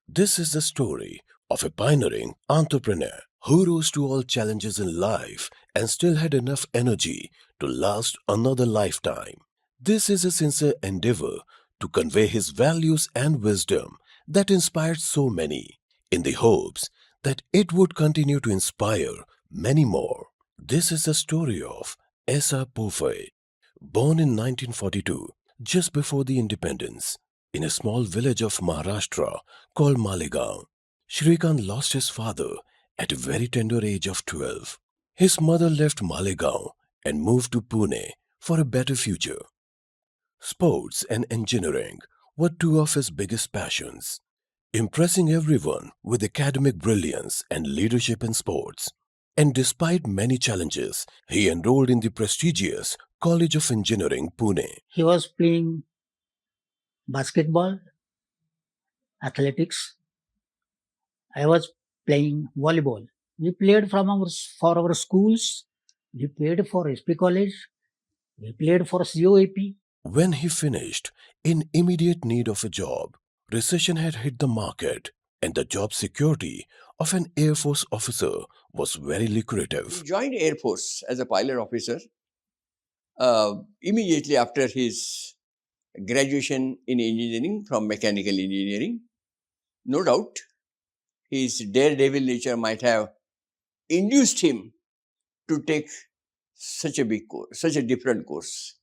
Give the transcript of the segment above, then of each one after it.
This is the story of a pioneering entrepreneur who rose to all challenges in life and still had enough energy to last another lifetime. This is a sincere endeavor to convey his values and wisdom that inspired so many, in the hopes that it would continue to inspire many more. This is the story of S.R. Pophale, born in 1942, just before the independence, in a small village of Maharashtra called Malegaon. Shrikant lost his father at a very tender age of 12. His mother left Malegaon and moved to Pune for a better future. Sports and engineering were two of his biggest passions, impressing everyone with academic brilliance and leadership in sports. And despite many challenges, he enrolled in the prestigious College of Engineering, Pune. He was playing basketball, athletics. I was playing volleyball. We played for our schools. We played for SP College. We played for COAP. When he finished, in immediate need of a job, recession had hit the market, and the job security of an Air Force officer was very lucrative. He joined Air Force as a pilot officer immediately after his graduation in engineering from mechanical engineering. No doubt, his daredevil nature might have induced him to take such a big course, such a different course.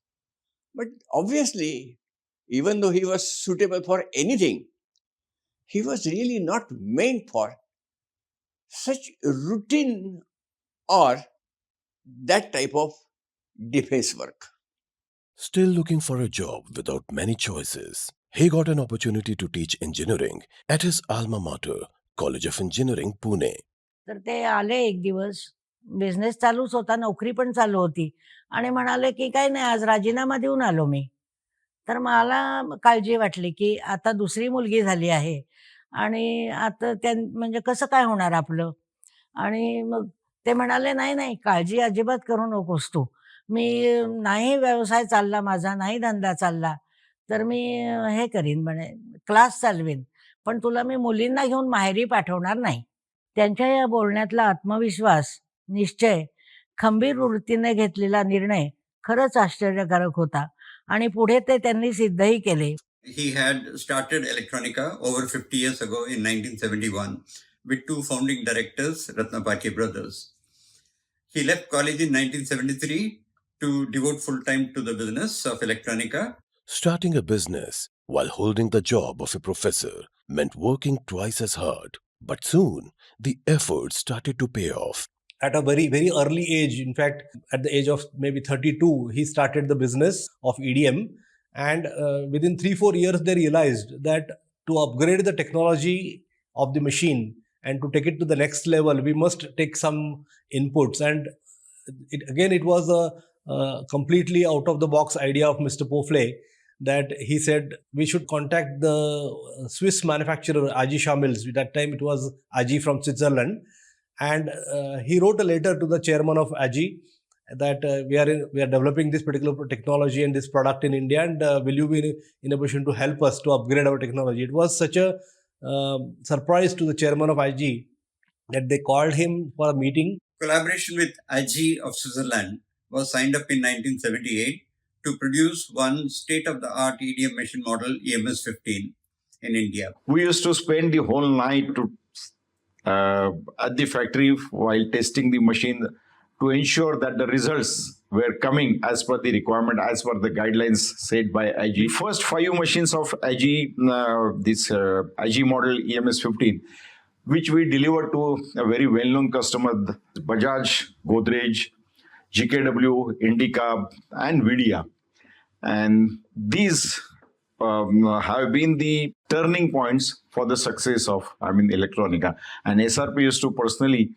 But obviously, even though he was suitable for anything, he was really not meant for such routine or that type of defense work. Still looking for a job without many choices, he got an opportunity to teach engineering at his alma mater, College of Engineering, Pune. तर ते आले एक दिवस, business चालूच होता, नोकरी पण चालू होती आणि म्हणाले, की "काही नाही, आज राजीनामा देऊन आलो मी." तर मला काळजी वाटली, की आता दुसरी मुलगी झाली आहे आणि आता म्हणजे कसं काय होणार आपलं? आणि मग ते म्हणाले, "नाही, नाही, काळजी अजिबात करू नकोस तू. मी नाही व्यवसाय चालला माझा, नाही धंदा चालला, तर मी हे करीन म्हणे, क्लास चालवीन. पण तुला मी मुलींना घेऊन माहेरी पाठवणार नाही." त्यांच्या या बोलण्यातला आत्मविश्वास, निश्चय, खंबीर वृत्तीने घेतलेला निर्णय खरंच आश्चर्यकारक होता आणि पुढे ते त्यांनी सिद्धही केले. He had started Electronica over 50 years ago in 1971 with two founding directors, Ratnapati brothers. He left college in 1973 to devote full time to the business of Electronica. Starting a business while holding the job of a professor meant working twice as hard. But soon, the efforts started to pay off. At a very, very early age, in fact, at the age of maybe 32, he started the business of EDM. And within 3-4 years, they realized that to upgrade the technology of the machine and to take it to the next level, we must take some inputs. And it was a completely out of the box idea of Mr. Pophale, that he said we should contact the Swiss manufacturer Aji Shamils. At that time, it was Aji from Switzerland. And he wrote a letter to the chairman of Aji that we are developing this particular technology and this product in India, and will you be in a position to help us to upgrade our technology? It was such a surprise to the chairman of Aji that they called him for a meeting. Collaboration with Aji of Switzerland was signed up in 1978 to produce one state-of-the-art EDM machine model, EMS-15, in India. We used to spend the whole night at the factory while testing the machine to ensure that the results were coming as per the requirement, as per the guidelines set by IG. First 5 machines of IG, IG model EMS-15, which we delivered to a very well-known customer, Bajaj, Godrej, GKW, Indica, and Vidya. And these have been the turning points for the success of, Electronica. And SRP used to personally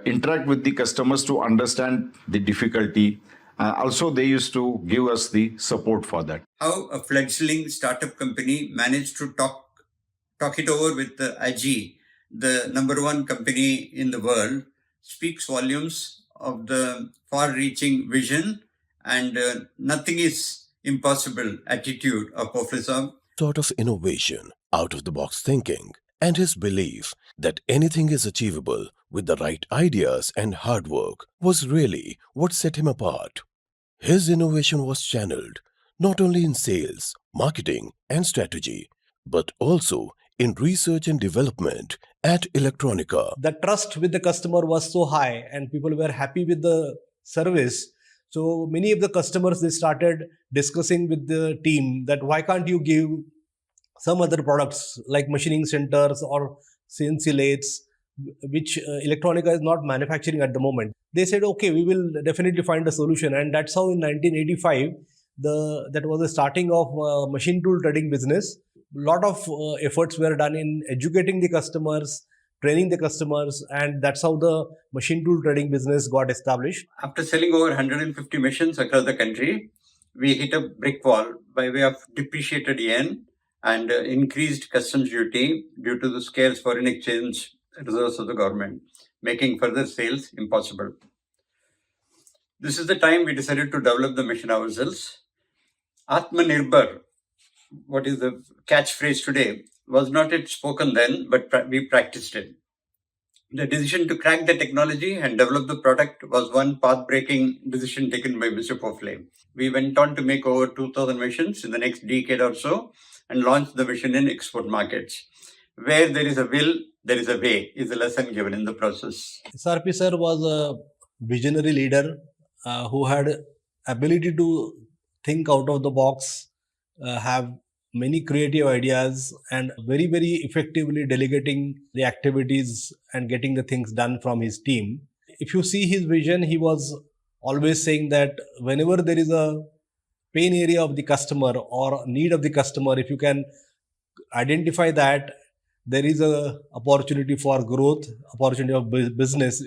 interact with the customers to understand the difficulty. Also, they used to give us the support for that. How a fledgling startup company managed to talk it over with the IG, the number one company in the world, speaks volumes of the far-reaching vision and nothing is impossible attitude of Pophale. Sort of innovation out-of-the-box thinking, and his belief that anything is achievable with the right ideas and hard work was really what set him apart. His innovation was channeled not only in sales, marketing, and strategy, but also in research and development at Electronica. The trust with the customer was so high and people were happy with the service. So many of the customers, they started discussing with the team that why can't you give some other products like machining centers or CNC lathes, which Electronica is not manufacturing at the moment. They said, okay, we will definitely find a solution. And that's how in 1985, that was the starting of machine tool trading business. A lot of efforts were done in educating the customers, training the customers, and that's how the machine tool trading business got established. After selling over 150 machines across the country, we hit a brick wall by way of depreciated yen and increased customs duty due to the scarce foreign exchange reserves of the government, making further sales impossible. This is the time we decided to develop the machine ourselves. Atmanirbhar, what is the catchphrase today, was not yet spoken then, but we practiced it. The decision to crack the technology and develop the product was one path-breaking decision taken by Mr. Pophale. We went on to make over 2,000 machines in the next decade or so and launched the machine in export markets. Where there is a will, there is a way, is a lesson given in the process. SRP sir was a visionary leader who had ability to think out of the box, have many creative ideas, and very, very effectively delegating the activities and getting the things done from his team. If you see his vision, he was always saying that whenever there is a pain area of the customer or need of the customer, if you can identify that, there is a opportunity for growth, opportunity of business.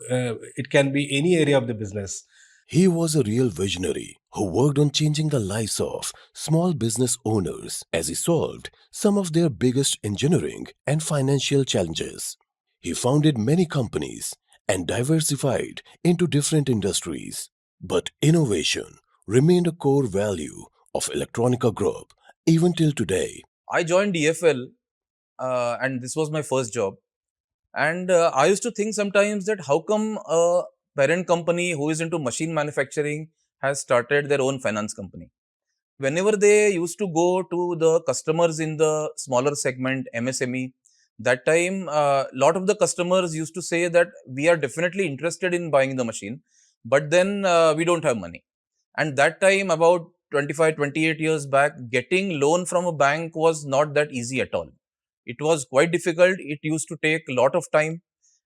It can be any area of the business. He was a real visionary who worked on changing the lives of small business owners as he solved some of their biggest engineering and financial challenges. He founded many companies and diversified into different industries. But innovation remained a core value of Electronica Group even till today. I joined EFL and this was my first job. And I used to think sometimes that how come a parent company who is into machine manufacturing has started their own finance company. Whenever they used to go to the customers in the smaller segment, MSME, that time lot of the customers used to say that we are definitely interested in buying the machine, but then we don't have money. And that time, about 25, 28 years back, getting loan from a bank was not that easy at all. It was quite difficult. It used to take a lot of time.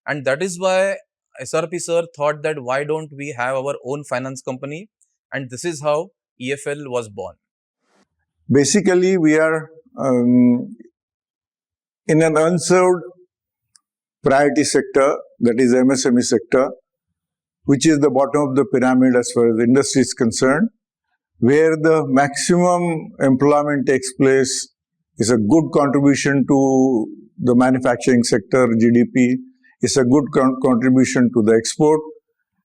And that is why SRP sir thought that why don't we have our own finance company? And this is how EFL was born. Basically, we are in an unserved priority sector, that is MSME sector, which is the bottom of the pyramid as far as the industry is concerned, where the maximum employment takes place, is a good contribution to the manufacturing sector, GDP, is a good contribution to the export.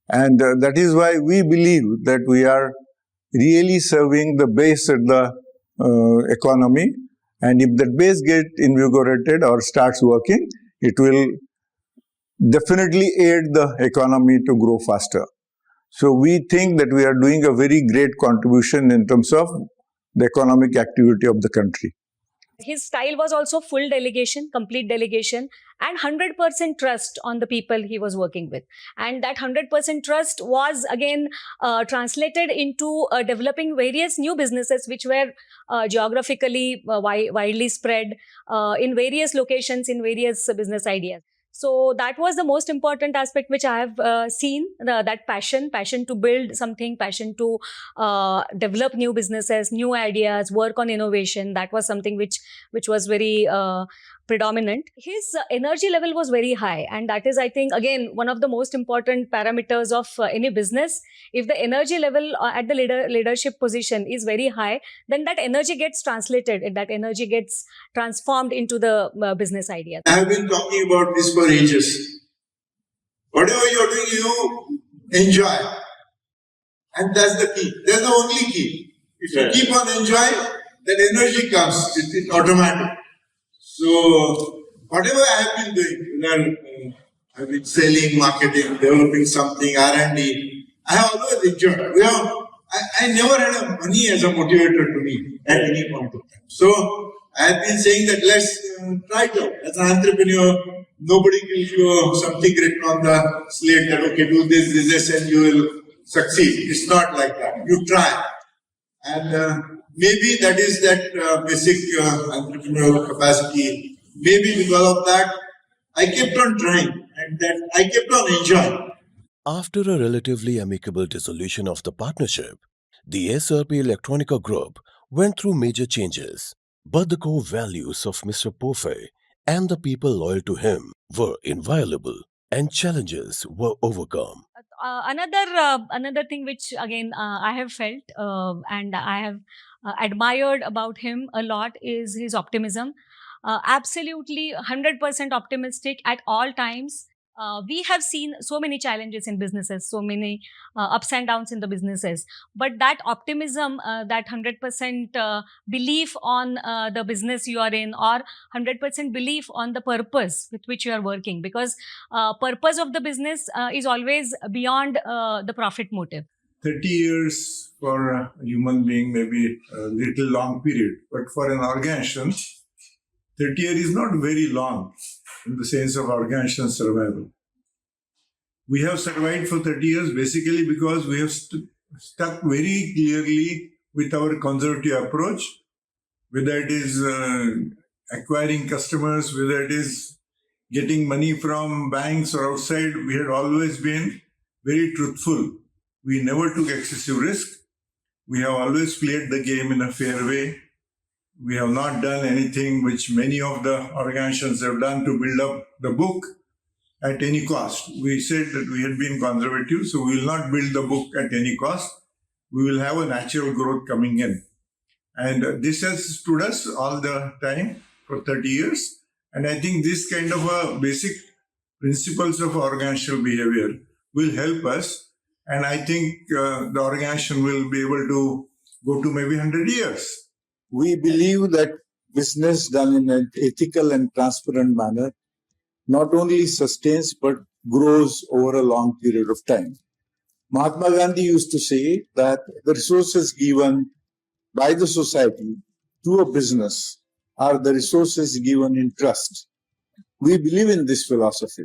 And that is why we believe that we are really serving the base at the economy. And if that base gets invigorated or starts working, it will definitely aid the economy to grow faster. So we think that we are doing a very great contribution in terms of the economic activity of the country. His style was also full delegation, complete delegation, and 100% trust on the people he was working with. And that 100% trust was again translated into developing various new businesses which were geographically widely spread in various locations, in various business ideas. So that was the most important aspect which I have seen, that passion to build something, passion to develop new businesses, new ideas, work on innovation. That was something which was very predominant. His energy level was very high, and that is, I think, again, one of the most important parameters of any business. If the energy level at the leadership position is very high, then that energy gets translated, that energy gets transformed into the business idea. I have been talking about this for ages. Whatever you're doing, you enjoy. And that's the key. That's the only key. If you keep on enjoying, then energy comes. It's automatic. So whatever I have been doing, whether I've been selling, marketing, developing something, R&D, I have always enjoyed. I never had a money as a motivator to me at any point of time. So I have been saying that let's try it out. As an entrepreneur, nobody gives you something written on the slate that okay, do this, and you will succeed. It's not like that. You try. And maybe that is that basic entrepreneurial capacity. Maybe because of that, I kept on trying and that I kept on enjoying. After a relatively amicable dissolution of the partnership, the SRP Electronica Group went through major changes, but the core values of Mr. Pophale and the people loyal to him were inviolable, and challenges were overcome. Another thing which again I have felt and I have admired about him a lot is his optimism. Absolutely 100% optimistic at all times. We have seen so many challenges in businesses, so many ups and downs in the businesses, but that optimism, that 100% belief on the business you are in, or 100% belief on the purpose with which you are working, because purpose of the business is always beyond the profit motive. 30 years for a human being may be a little long period, but for an organization, 30 years is not very long in the sense of organization survival. We have survived for 30 years basically because we have stuck very clearly with our conservative approach, whether it is acquiring customers, whether it is getting money from banks or outside. We had always been very truthful. We never took excessive risk. We have always played the game in a fair way. We have not done anything which many of the organizations have done to build up the book at any cost. We said that we had been conservative, so we will not build the book at any cost. We will have a natural growth coming in. And this has stood us all the time for 30 years. And I think this kind of a basic principles of organizational behavior will help us. And I think the organization will be able to go to maybe 100 years. We believe that business done in an ethical and transparent manner not only sustains but grows over a long period of time. Mahatma Gandhi used to say that the resources given by the society to a business are the resources given in trust. We believe in this philosophy.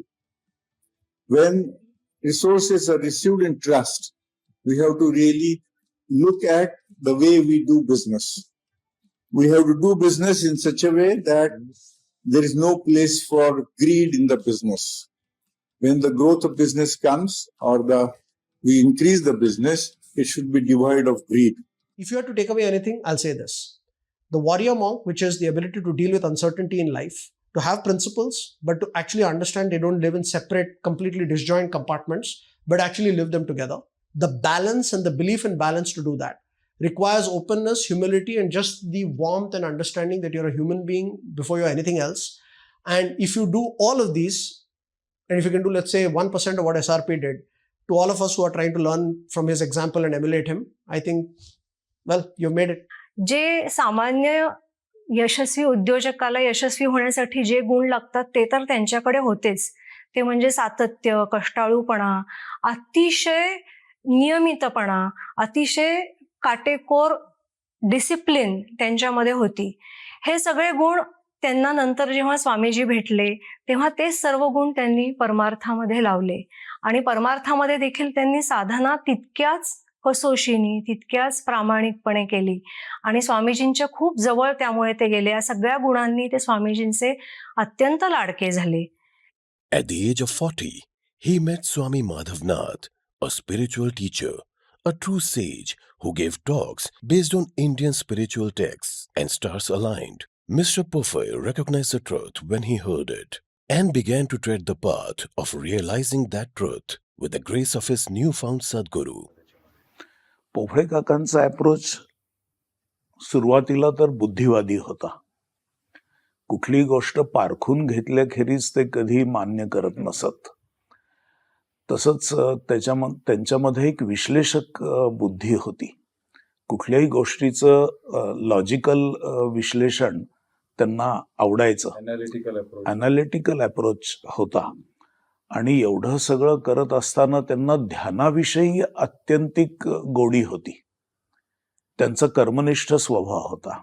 When resources are received in trust, we have to really look at the way we do business. We have to do business in such a way that there is no place for greed in the business. When the growth of business comes or we increase the business, it should be devoid of greed. If you had to take away anything, I'll say this. The warrior monk, which is the ability to deal with uncertainty in life, to have principles, but to actually understand they don't live in separate, completely disjoint compartments, but actually live them together. The balance and the belief in balance to do that requires openness, humility, and just the warmth and understanding that you're a human being before you're anything else. And if you do all of these, and if you can do, let's say, 1% of what SRP did, to all of us who are trying to learn from his example and emulate him, I think, well, you've made it. जे सामान्य यशस्वी उद्योजकाला यशस्वी होण्यासाठी जे गुण लागतात ते तर त्यांच्याकडे होतेच. ते म्हणजे सातत्य, कष्टाळूपणा, अतिशय नियमितपणा, अतिशय काटेकोर डिसिप्लिन त्यांच्यामध्ये होती. हे सगळे गुण त्यांना नंतर जेव्हा स्वामीजी भेटले तेव्हा ते सर्व गुण त्यांनी परमार्थामध्ये लावले आणि परमार्थामध्ये देखील त्यांनी साधना तितक्याच कसोशीने, तितक्याच प्रामाणिकपणे केली आणि स्वामीजींच्या खूप जवळ त्यामुळे ते गेले. या सगळ्या गुणांनी ते स्वामीजींचे अत्यंत लाडके झाले. At the age of 40, he met Swami Madhavnath, a spiritual teacher, a true sage who gave talks based on Indian spiritual texts and stars aligned. Mr. Pophale recognized the truth when he heard it and began to tread the path of realizing that truth with the grace of his newfound Sadguru. Pophale काकांचा approach सुरुवातीला तर बुद्धिवादी होता. कुठली गोष्ट पारखून घेतल्याखेरीज ते कधी मान्य करत नसत. तसंच त्यांच्यामध्ये एक विश्लेषक बुद्धी होती. कुठल्याही गोष्टीचं लॉजिकल विश्लेषण त्यांना आवडायचं. अनालिटिकल अप्रोच होता. आणि एवढं सगळं करत असताना त्यांना ध्यानाविषयी अत्यंतिक गोडी होती. त्यांचा कर्मनिष्ठ स्वभाव होता.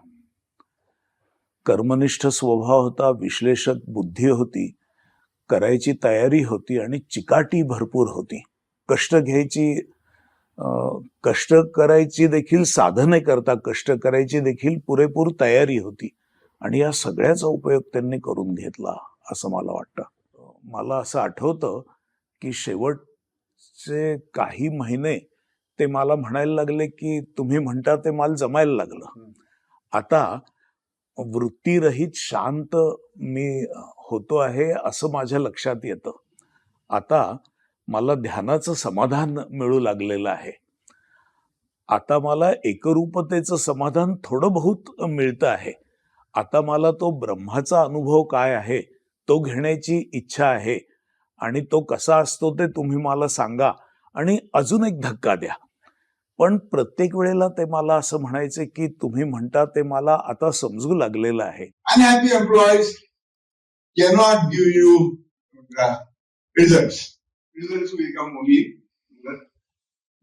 कर्मनिष्ठ स्वभाव होता, विश्लेषक बुद्धी होती, करायची तयारी होती आणि चिकाटी भरपूर होती. कष्ट करायची देखील साधने करता कष्ट करायची देखील पुरेपूर तयारी होती. आणि या सगळ्याचा उपयोग त्यांनी करून घेतला असं मला वाटतं. मला असं आठवतं की शेवटचे काही महिने ते मला म्हणायला लागले की तुम्ही म्हणता ते मला जमायला लागलं. आता वृत्तीरहित शांत मी होतो आहे असं माझ्या लक्षात येतं. आता मला ध्यानाचं समाधान मिळू लागलेलं आहे. आता मला एकरूपतेचं समाधान थोडं बहुत मिळतं आहे. आता मला तो ब्रह्माचा अनुभव काय आहे तो घेण्याची इच्छा आहे. आणि तो कसा असतो ते तुम्ही मला सांगा आणि अजून एक धक्का द्या. पण प्रत्येक वेळेला ते मला असं म्हणायचे की तुम्ही म्हणता ते मला आता समजू लागलेलं आहे. Unhappy employees cannot give you results. Results will come only when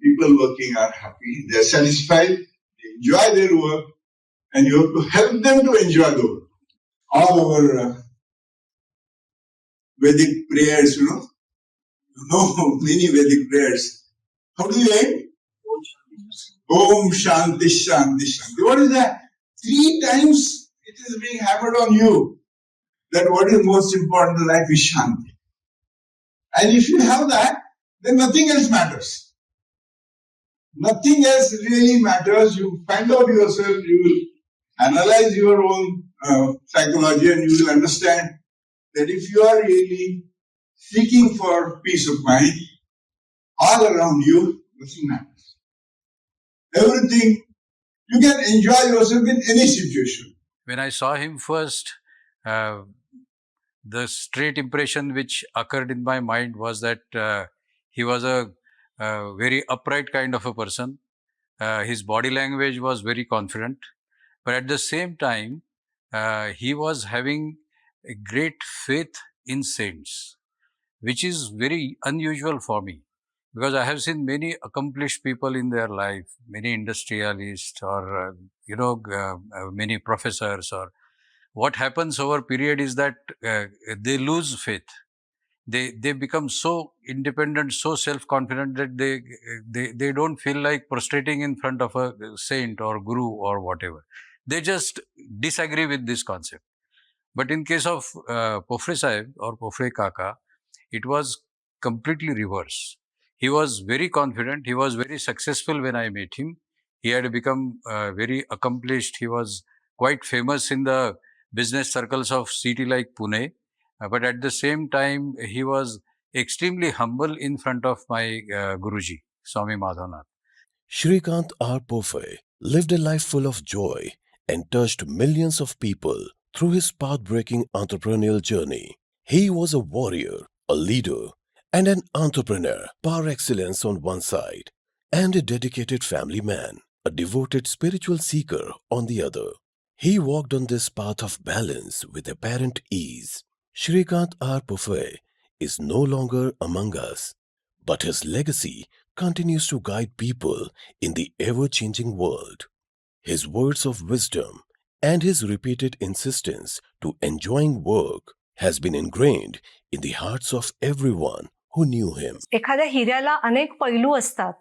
people working are happy, they are satisfied, they enjoy their work, and you have to help them to enjoy the work. All our Vedic prayers, you know many Vedic prayers. How do you end? Om Shanti Shanti Shanti. What is that? 3 times it is being hammered on you that what is most important in life is Shanti. And if you have that, then nothing else matters. Nothing else really matters. You find out yourself, you will analyze your own psychology, and you will understand that if you are really seeking for peace of mind, all around you, nothing matters. Everything, you can enjoy yourself in any situation. When I saw him first, the straight impression which occurred in my mind was that he was a very upright kind of a person. His body language was very confident, but at the same time, he was having a great faith in saints, which is very unusual for me. Because I have seen many accomplished people in their life, many industrialists or, many professors, or what happens over period is that they lose faith. They become so independent, so self-confident that they don't feel like prostrating in front of a saint or guru or whatever. They just disagree with this concept. But in case of Pophale Sahib or Pophale Kaka, it was completely reverse. He was very confident. He was very successful when I met him. He had become very accomplished. He was quite famous in the business circles of city like Pune. But at the same time, he was extremely humble in front of my Guruji, Swami Madhavnath. Shrikant R. Pophale lived a life full of joy and touched millions of people through his path-breaking entrepreneurial journey. He was a warrior, a leader, and an entrepreneur par excellence on one side, and a dedicated family man, a devoted spiritual seeker on the other. He walked on this path of balance with apparent ease. Shrikant R. Pophale is no longer among us, but his legacy continues to guide people in the ever-changing world. His words of wisdom and his repeated insistence to enjoying work has been ingrained in the hearts of everyone who knew him. एखाद्या हिऱ्याला अनेक पैलू असतात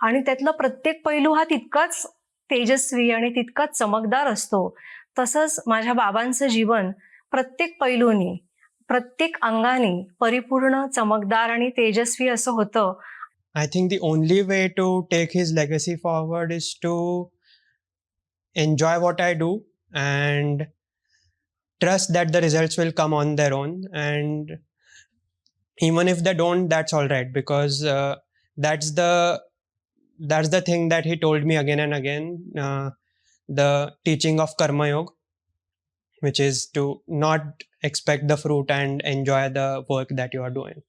आणि त्यातला प्रत्येक पैलू हा तितकाच तेजस्वी आणि तितकाच चमकदार असतो. तसंच माझ्या बाबांचं जीवन प्रत्येक पैलूनी, प्रत्येक अंगाने परिपूर्ण, चमकदार आणि तेजस्वी असं होतं. I think the only way to take his legacy forward is to enjoy what I do and trust that the results will come on their own. And even if they don't, that's all right, because that's the thing that he told me again and again, the teaching of Karma Yoga, which is to not expect the fruit and enjoy the work that you are doing.